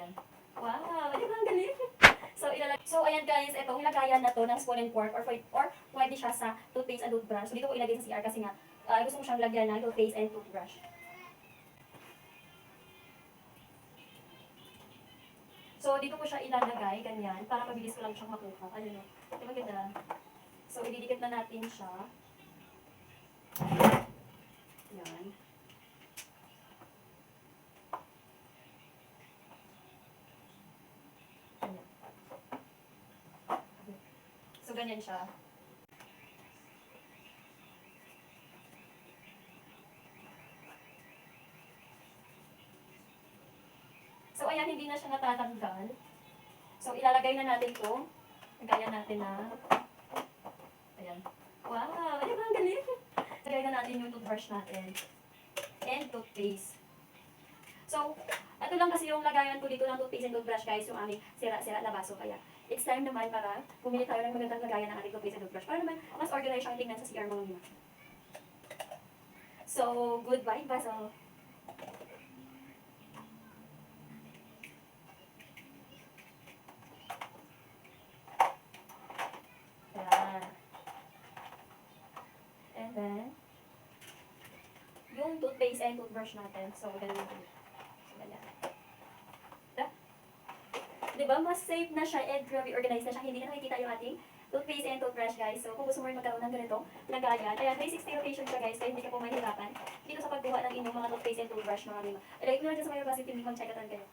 Ayan. Wow, di ba ang galing? So, ayan guys, itong lagayan na to ng spoon and fork or pwede siya sa toothpaste and toothbrush. So, dito ko ilagay sa CR kasi nga, gusto ko siyang lagyan ng toothpaste and toothbrush. So, dito ko siya ilalagay, ganyan, para mabilis ko lang siyang makuha. Ayun o. Di ba ganda? So, ididikit na natin siya. Yan. So, ganyan siya. So, ayan, hindi na siya natatanggal. So, ilalagay na natin ito. Lagayan natin na. Ayan. Wow! Di ba ang galing? Lagay na natin yung toothbrush natin. And toothpaste. So, ito lang kasi yung lagayan ko dito ng toothpaste and toothbrush guys, yung aming sira-sira na baso. Kaya, it's time naman para bumili tayo ng magandang lagayan ng ating toothpaste and toothbrush para naman mas organize siyang tingnan sa CR mga muna. So, goodbye baso. Ayan. And then, yung toothpaste and toothbrush natin. So, ganun natin. So, ganyan. Diba? Mas safe na siya and grabe organized na siya. Hindi na nakikita yung ating toothpaste and toothbrush guys. So, kung gusto mo rin magkaroon ng ganito, lagayan. Ayan, 360 rotation siya guys. Kaya hindi ka po mahirapan dito sa pagbuha ng inyong mga toothpaste and toothbrush mga lima. Ilagay ko na dyan sa mga positive link. Check out kayo.